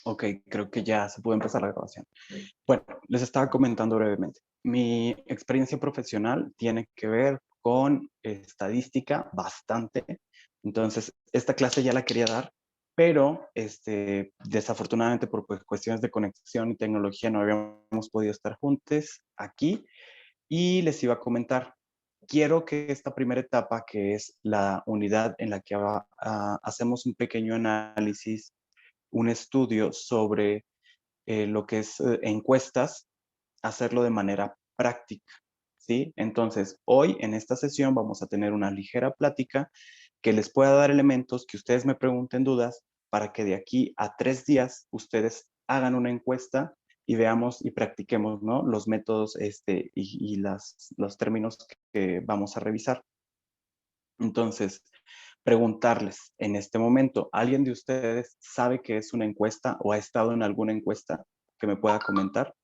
Ok, creo que ya se puede empezar la grabación. Bueno, les estaba comentando brevemente. Mi experiencia profesional tiene que ver con estadística bastante. Entonces, esta clase ya la quería dar, pero desafortunadamente por pues, cuestiones de conexión y tecnología no habíamos podido estar juntos aquí y les iba a comentar. Quiero que esta primera etapa, que es la unidad en la que hacemos un pequeño análisis, un estudio sobre lo que es encuestas, hacerlo de manera práctica, ¿sí? Entonces, hoy en esta sesión vamos a tener una ligera plática que les pueda dar elementos que ustedes me pregunten dudas para que de aquí a 3 días ustedes hagan una encuesta y veamos y practiquemos, ¿no? Los métodos y los términos que vamos a revisar. Entonces, preguntarles en este momento, ¿alguien de ustedes sabe qué es una encuesta o ha estado en alguna encuesta que me pueda comentar?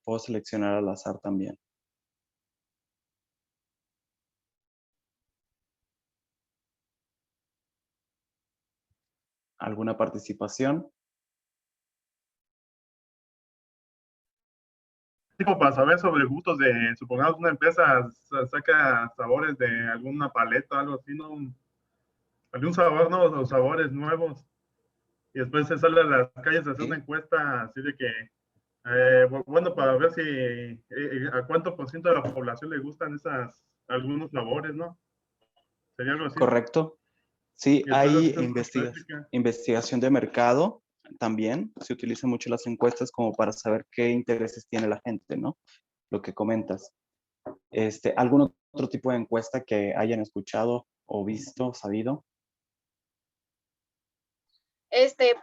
Puedo seleccionar al azar también. ¿Alguna participación? Tipo para saber sobre gustos de, supongamos una empresa saca sabores de alguna paleta, algo así, ¿no? Algún sabor, ¿no? O sabores nuevos. Y después se sale a las calles a hacer una Sí, encuesta así de que, bueno, para ver si a cuánto por ciento de la población le gustan algunos sabores, ¿no? Sería algo así. correcto. Sí, Y después hay hacer una práctica. investigación de mercado también. Se utilizan mucho las encuestas como para saber qué intereses tiene la gente, ¿no? Lo que comentas. ¿Algún otro tipo de encuesta que hayan escuchado o visto, sabido?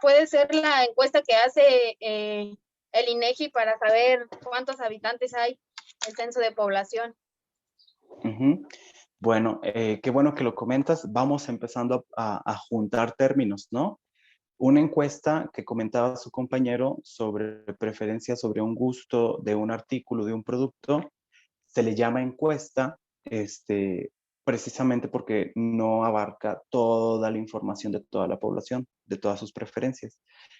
Puede ser la encuesta que hace el INEGI para saber cuántos habitantes hay, el censo de población. Ujú. Bueno, qué bueno que lo comentas. Vamos empezando a juntar términos, ¿no? Una encuesta que comentaba su compañero sobre preferencia sobre un gusto de un artículo, de un producto, se le llama encuesta, precisamente porque no abarca toda la información de toda la población, de todas sus preferencias.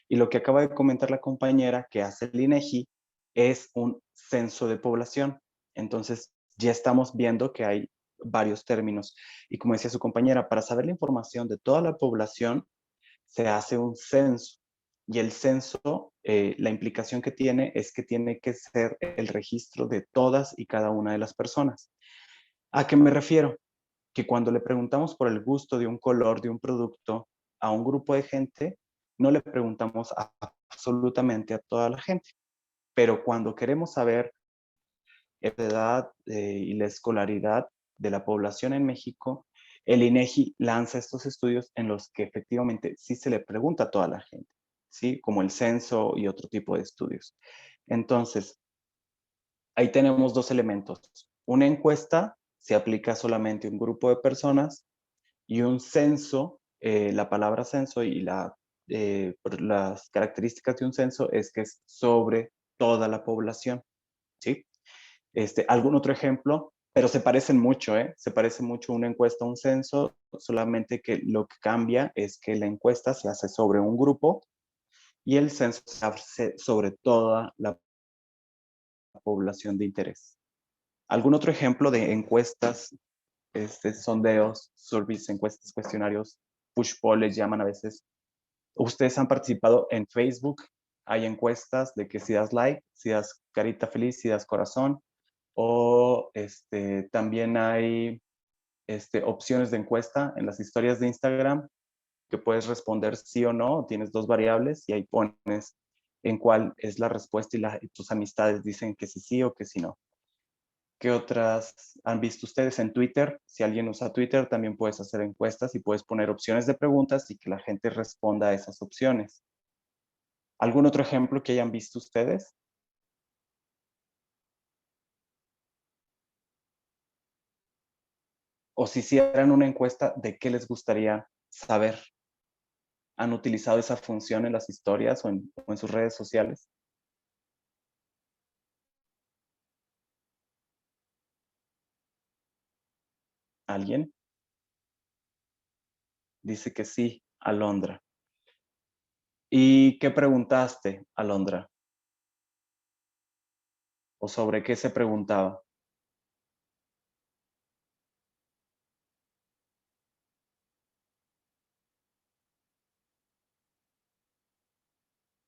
Y lo que acaba de comentar la compañera que hace el INEGI es un censo de población. Entonces, ya estamos viendo que hay varios términos. Y como decía su compañera, para saber la información de toda la población, se hace un censo. Y el censo, la implicación que tiene es que tiene que ser el registro de todas y cada una de las personas. ¿A qué me refiero? Que cuando le preguntamos por el gusto de un color, de un producto, a un grupo de gente, no le preguntamos absolutamente a toda la gente. Pero cuando queremos saber la edad y la escolaridad de la población en México, el INEGI lanza estos estudios en los que efectivamente sí se le pregunta a toda la gente, ¿sí? Como el censo y otro tipo de estudios. Entonces, ahí tenemos dos elementos. Una encuesta se aplica solamente a un grupo de personas y un censo, la palabra censo y las características de un censo es que es sobre toda la población, ¿sí? ¿Algún otro ejemplo? Pero se parecen mucho, ¿eh? Se parece mucho una encuesta a un censo, solamente que lo que cambia es que la encuesta se hace sobre un grupo y el censo se hace sobre toda la población de interés. ¿Algún otro ejemplo de encuestas, sondeos, surveys, encuestas, cuestionarios, push poll les llaman a veces? Ustedes han participado en Facebook, hay encuestas de que si das like, si das carita feliz, si das corazón, o también hay opciones de encuesta en las historias de Instagram que puedes responder sí o no, tienes dos variables y ahí pones en cuál es la respuesta y tus amistades dicen que sí, sí o que sí no. ¿Qué otras han visto ustedes en Twitter? Si alguien usa Twitter, también puedes hacer encuestas y puedes poner opciones de preguntas y que la gente responda a esas opciones. ¿Algún otro ejemplo que hayan visto ustedes? O si hicieran una encuesta, ¿de qué les gustaría saber? ¿Han utilizado esa función en las historias o en sus redes sociales? ¿Alguien? Dice que sí, Alondra. ¿Y qué preguntaste, Alondra? ¿O sobre qué se preguntaba?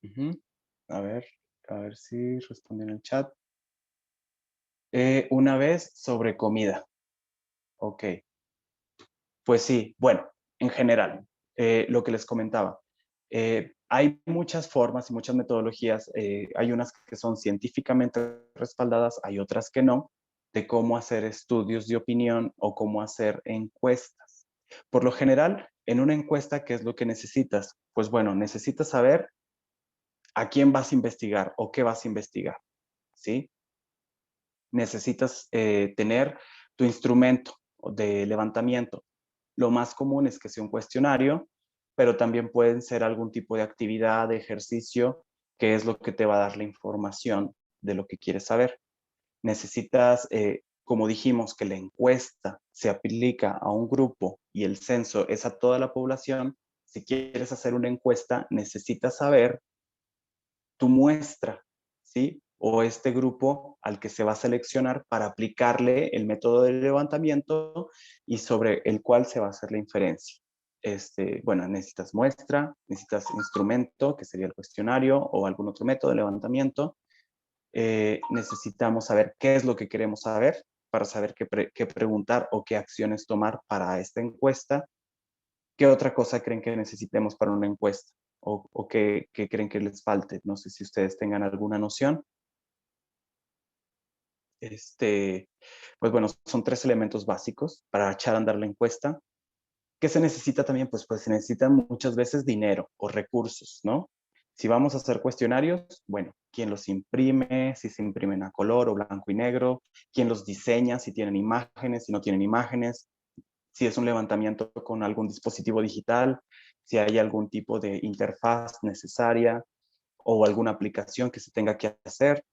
Ujú. A ver si respondí en el chat. Una vez sobre comida. Ok. Pues sí, bueno, en general, lo que les comentaba. Hay muchas formas y muchas metodologías, hay unas que son científicamente respaldadas, hay otras que no, de cómo hacer estudios de opinión o cómo hacer encuestas. Por lo general, en una encuesta, ¿qué es lo que necesitas? Pues bueno, necesitas saber a quién vas a investigar o qué vas a investigar, ¿sí? Necesitas tener tu instrumento de levantamiento. Lo más común es que sea un cuestionario, pero también pueden ser algún tipo de actividad, de ejercicio, que es lo que te va a dar la información de lo que quieres saber. Necesitas, como dijimos, que la encuesta se aplica a un grupo y el censo es a toda la población. Si quieres hacer una encuesta, necesitas saber tu muestra, ¿sí? O este grupo al que se va a seleccionar para aplicarle el método de levantamiento y sobre el cual se va a hacer la inferencia. Bueno, necesitas muestra, necesitas instrumento, que sería el cuestionario o algún otro método de levantamiento. Necesitamos saber qué es lo que queremos saber para saber qué preguntar o qué acciones tomar para esta encuesta. ¿Qué otra cosa creen que necesitemos para una encuesta? ¿O qué creen que les falte? No sé si ustedes tengan alguna noción. Este, pues bueno, son 3 elementos básicos para echar a andar la encuesta. ¿Qué se necesita también? Pues se necesitan muchas veces dinero o recursos, ¿no? Si vamos a hacer cuestionarios, bueno, ¿quién los imprime? Si se imprimen a color o blanco y negro, ¿quién los diseña? Si tienen imágenes, si no tienen imágenes, si es un levantamiento con algún dispositivo digital, si hay algún tipo de interfaz necesaria o alguna aplicación que se tenga que hacer.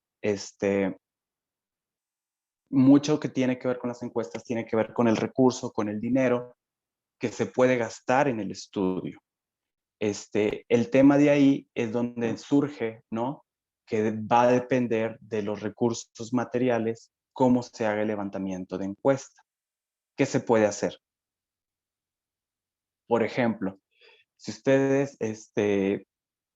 Mucho que tiene que ver con las encuestas tiene que ver con el recurso, con el dinero que se puede gastar en el estudio. El tema de ahí es donde surge, ¿no? Que va a depender de los recursos materiales, cómo se haga el levantamiento de encuesta. ¿Qué se puede hacer? Por ejemplo, si ustedes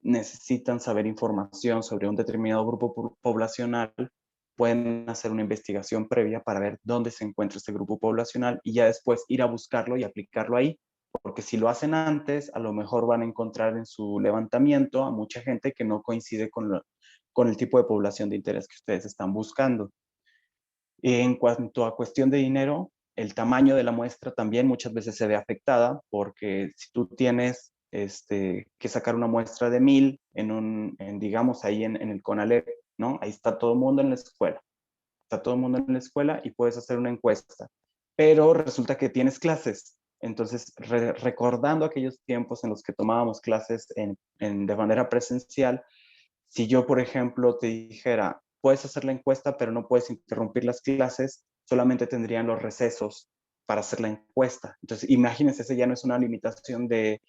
necesitan saber información sobre un determinado grupo poblacional, pueden hacer una investigación previa para ver dónde se encuentra este grupo poblacional y ya después ir a buscarlo y aplicarlo ahí. Porque si lo hacen antes, a lo mejor van a encontrar en su levantamiento a mucha gente que no coincide con el tipo de población de interés que ustedes están buscando. En cuanto a cuestión de dinero, el tamaño de la muestra también muchas veces se ve afectada porque si tú tienes que sacar una muestra de 1000 digamos, ahí en el CONALEP, ¿no? Ahí está todo el mundo en la escuela. Está todo el mundo en la escuela y puedes hacer una encuesta. Pero resulta que tienes clases. Entonces, recordando aquellos tiempos en los que tomábamos clases de manera presencial, si yo, por ejemplo, te dijera, puedes hacer la encuesta, pero no puedes interrumpir las clases, solamente tendrían los recesos para hacer la encuesta. Entonces, imagínense, esa ya no es una limitación de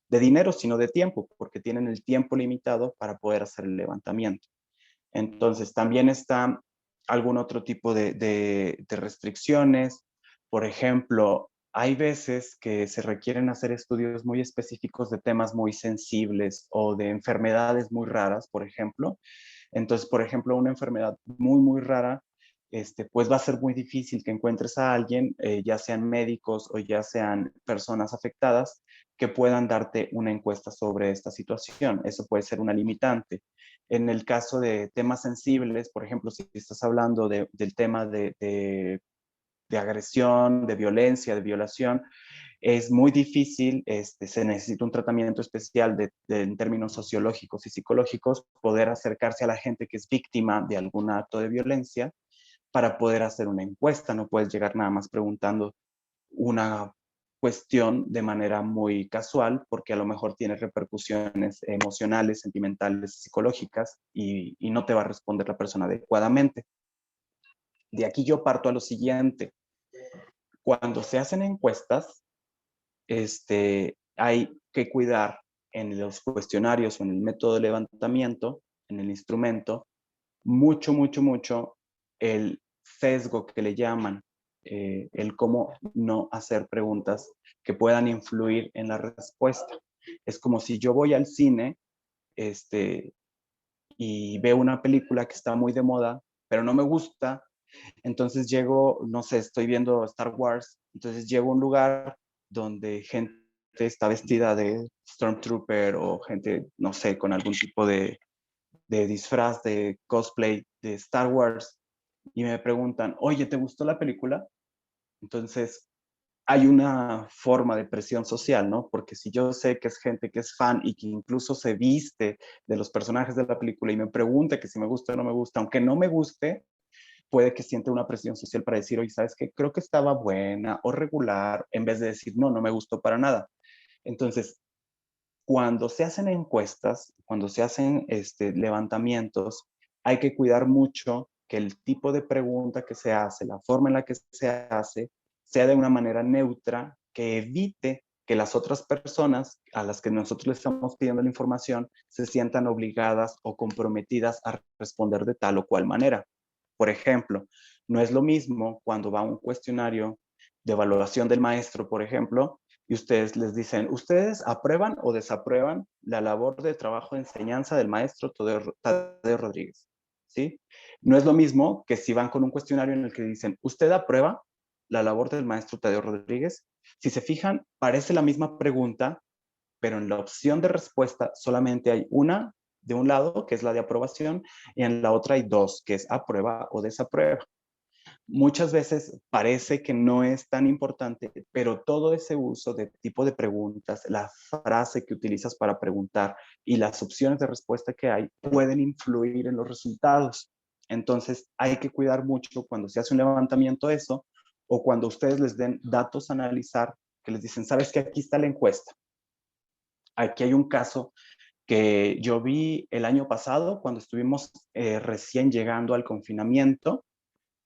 dinero, sino de tiempo, porque tienen el tiempo limitado para poder hacer el levantamiento. Entonces, también está algún otro tipo de restricciones. Por ejemplo, hay veces que se requieren hacer estudios muy específicos de temas muy sensibles o de enfermedades muy raras, por ejemplo. Entonces, por ejemplo, una enfermedad muy, muy rara, pues va a ser muy difícil que encuentres a alguien, ya sean médicos o ya sean personas afectadas, que puedan darte una encuesta sobre esta situación. Eso puede ser una limitante. En el caso de temas sensibles, por ejemplo, si estás hablando del tema de agresión, de violencia, de violación, es muy difícil, se necesita un tratamiento especial en términos sociológicos y psicológicos, poder acercarse a la gente que es víctima de algún acto de violencia para poder hacer una encuesta. No puedes llegar nada más preguntando una cuestión de manera muy casual porque a lo mejor tiene repercusiones emocionales, sentimentales, psicológicas y no te va a responder la persona adecuadamente. De aquí yo parto a lo siguiente. Cuando se hacen encuestas, hay que cuidar en los cuestionarios o en el método de levantamiento, en el instrumento, mucho el sesgo que le llaman, el cómo no hacer preguntas que puedan influir en la respuesta. Es como si yo voy al cine y veo una película que está muy de moda, pero no me gusta, entonces llego, no sé, estoy viendo Star Wars, entonces llego a un lugar donde gente está vestida de Stormtrooper o gente, no sé, con algún tipo de disfraz, de cosplay de Star Wars, y me preguntan, oye, ¿te gustó la película? Entonces, hay una forma de presión social, ¿no? Porque si yo sé que es gente que es fan y que incluso se viste de los personajes de la película y me pregunta que si me gusta o no me gusta, aunque no me guste, puede que siente una presión social para decir, oye, ¿sabes qué? Creo que estaba buena o regular, en vez de decir, no, no me gustó para nada. Entonces, cuando se hacen encuestas, cuando se hacen levantamientos, hay que cuidar mucho que el tipo de pregunta que se hace, la forma en la que se hace, sea de una manera neutra, que evite que las otras personas a las que nosotros le estamos pidiendo la información se sientan obligadas o comprometidas a responder de tal o cual manera. Por ejemplo, no es lo mismo cuando va un cuestionario de evaluación del maestro, por ejemplo, y ustedes les dicen, ¿ustedes aprueban o desaprueban la labor de trabajo de enseñanza del maestro Tadeo Rodríguez? ¿Sí? No es lo mismo que si van con un cuestionario en el que dicen, ¿usted aprueba la labor del maestro Tadeo Rodríguez? Si se fijan, parece la misma pregunta, pero en la opción de respuesta solamente hay una de un lado, que es la de aprobación, y en la otra hay dos, que es aprueba o desaprueba. Muchas veces parece que no es tan importante, pero todo ese uso de tipo de preguntas, la frase que utilizas para preguntar y las opciones de respuesta que hay pueden influir en los resultados. Entonces hay que cuidar mucho cuando se hace un levantamiento eso o cuando ustedes les den datos a analizar, que les dicen, sabes que aquí está la encuesta. Aquí hay un caso que yo vi el año pasado cuando estuvimos recién llegando al confinamiento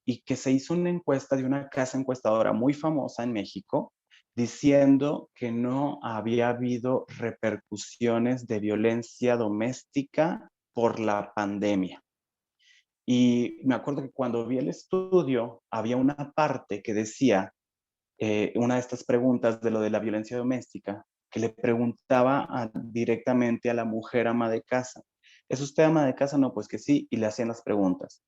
y que se hizo una encuesta de una casa encuestadora muy famosa en México diciendo que no había habido repercusiones de violencia doméstica por la pandemia. Y me acuerdo que cuando vi el estudio, había una parte que decía, una de estas preguntas de lo de la violencia doméstica, que le preguntaba directamente a la mujer ama de casa, ¿es usted ama de casa? No, pues que sí, y le hacían las preguntas.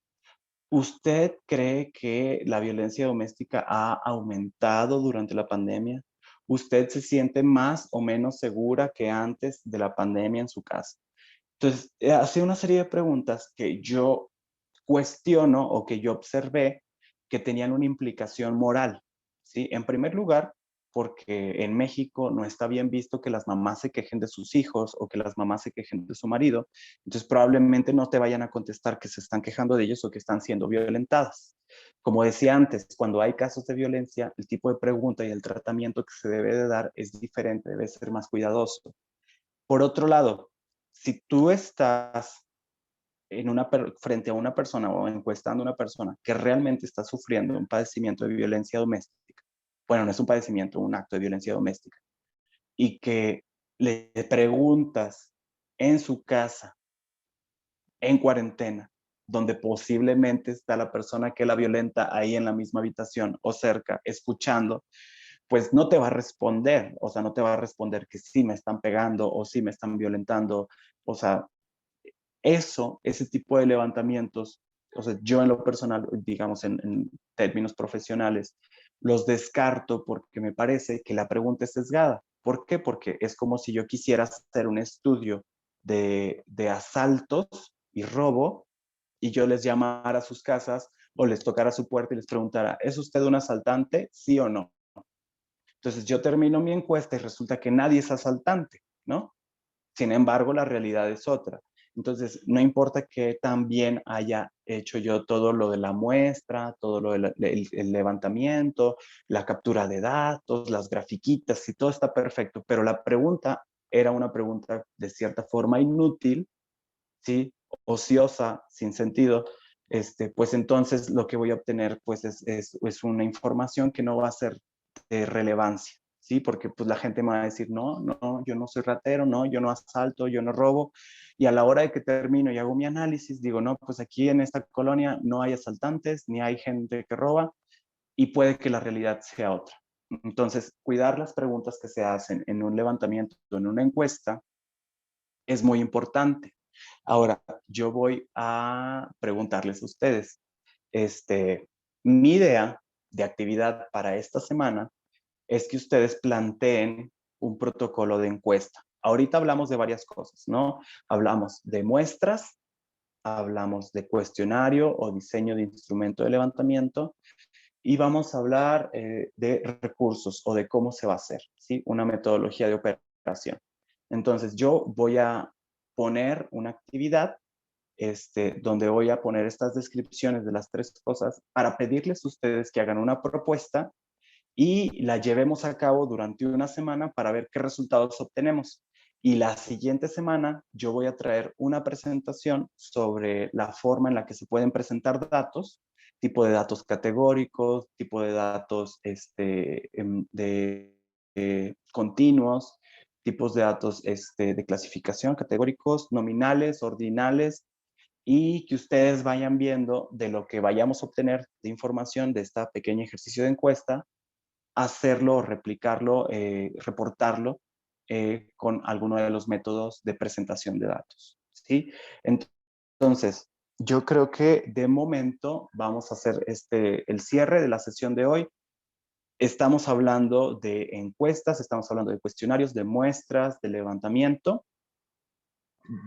¿Usted cree que la violencia doméstica ha aumentado durante la pandemia? ¿Usted se siente más o menos segura que antes de la pandemia en su casa? Entonces, hacía una serie de preguntas que yo cuestiono o que yo observé que tenían una implicación moral, ¿sí? En primer lugar, porque en México no está bien visto que las mamás se quejen de sus hijos o que las mamás se quejen de su marido, entonces probablemente no te vayan a contestar que se están quejando de ellos o que están siendo violentadas. Como decía antes, cuando hay casos de violencia, el tipo de pregunta y el tratamiento que se debe de dar es diferente, debe ser más cuidadoso. Por otro lado, si tú estás frente a una persona o encuestando a una persona que realmente está sufriendo un padecimiento de violencia doméstica, bueno, no es un padecimiento, un acto de violencia doméstica, y que le preguntas en su casa, en cuarentena, donde posiblemente está la persona que la violenta ahí en la misma habitación o cerca, escuchando, pues no te va a responder, o sea, no te va a responder que sí me están pegando o sí me están violentando, o sea, ese tipo de levantamientos, o sea, yo en lo personal, digamos en términos profesionales, los descarto porque me parece que la pregunta es sesgada. ¿Por qué? Porque es como si yo quisiera hacer un estudio de asaltos y robo y yo les llamara a sus casas o les tocara su puerta y les preguntara, ¿es usted un asaltante? ¿Sí o no? Entonces yo termino mi encuesta y resulta que nadie es asaltante, ¿no? Sin embargo, la realidad es otra. Entonces, no importa que también haya hecho yo todo lo de la muestra, todo lo del el levantamiento, la captura de datos, las grafiquitas, y todo está perfecto, pero la pregunta era una pregunta de cierta forma inútil, ¿sí? Ociosa, sin sentido, pues entonces lo que voy a obtener pues es una información que no va a ser de relevancia, ¿sí? Porque pues la gente me va a decir, no, yo no soy ratero, no, yo no asalto, yo no robo. Y a la hora de que termino y hago mi análisis, digo, no, pues aquí en esta colonia no hay asaltantes, ni hay gente que roba, y puede que la realidad sea otra. Entonces, cuidar las preguntas que se hacen en un levantamiento, en una encuesta, es muy importante. Ahora, yo voy a preguntarles a ustedes, mi idea de actividad para esta semana es que ustedes planteen un protocolo de encuesta. Ahorita hablamos de varias cosas, ¿no? Hablamos de muestras, hablamos de cuestionario o diseño de instrumento de levantamiento y vamos a hablar de recursos o de cómo se va a hacer, ¿sí? Una metodología de operación. Entonces, yo voy a poner una actividad donde voy a poner estas descripciones de las tres cosas para pedirles a ustedes que hagan una propuesta y la llevemos a cabo durante una semana para ver qué resultados obtenemos. Y la siguiente semana yo voy a traer una presentación sobre la forma en la que se pueden presentar datos, tipo de datos categóricos, tipo de datos continuos, tipos de datos de clasificación, categóricos, nominales, ordinales, y que ustedes vayan viendo de lo que vayamos a obtener de información de este pequeño ejercicio de encuesta, hacerlo, replicarlo, reportarlo con alguno de los métodos de presentación de datos, ¿sí? Entonces, yo creo que de momento vamos a hacer el cierre de la sesión de hoy. Estamos hablando de encuestas, estamos hablando de cuestionarios, de muestras, de levantamiento.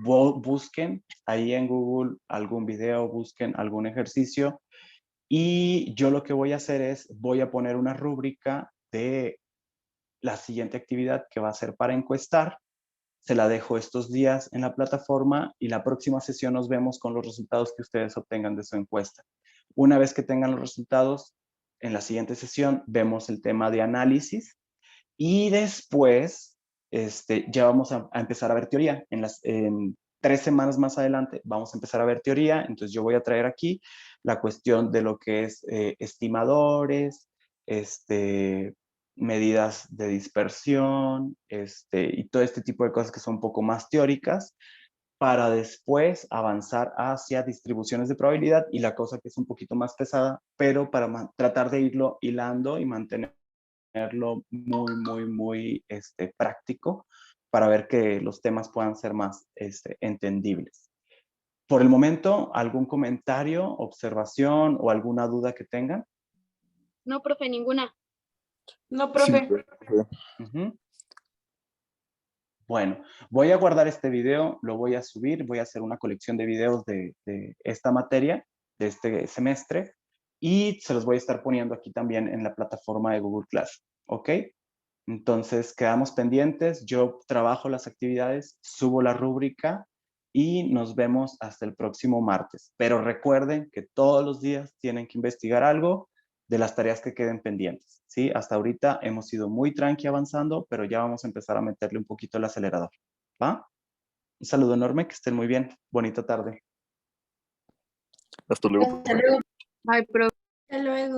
Busquen ahí en Google algún video, busquen algún ejercicio y yo lo que voy a hacer es, voy a poner una rúbrica de la siguiente actividad que va a ser para encuestar. Se la dejo estos días en la plataforma y la próxima sesión nos vemos con los resultados que ustedes obtengan de su encuesta. Una vez que tengan los resultados, en la siguiente sesión vemos el tema de análisis y después ya vamos a empezar a ver teoría. En 3 semanas más adelante vamos a empezar a ver teoría, entonces yo voy a traer aquí la cuestión de lo que es estimadores, medidas de dispersión, y todo este tipo de cosas que son un poco más teóricas, para después avanzar hacia distribuciones de probabilidad y la cosa que es un poquito más pesada, pero para tratar de irlo hilando y mantenerlo muy práctico para ver que los temas puedan ser más entendibles. Por el momento, ¿algún comentario, observación o alguna duda que tengan? No, profe, ninguna. No, profe. Bueno, voy a guardar este video, lo voy a subir, voy a hacer una colección de videos de esta materia, de este semestre, y se los voy a estar poniendo aquí también en la plataforma de Google Classroom, ¿ok? Entonces, quedamos pendientes, yo trabajo las actividades, subo la rúbrica y nos vemos hasta el próximo martes. Pero recuerden que todos los días tienen que investigar algo de las tareas que queden pendientes, ¿sí? Hasta ahorita hemos sido muy tranqui avanzando, pero ya vamos a empezar a meterle un poquito el acelerador, ¿va? Un saludo enorme, que estén muy bien. Bonita tarde. Hasta luego. Hasta luego. Bye, profe. Hasta luego.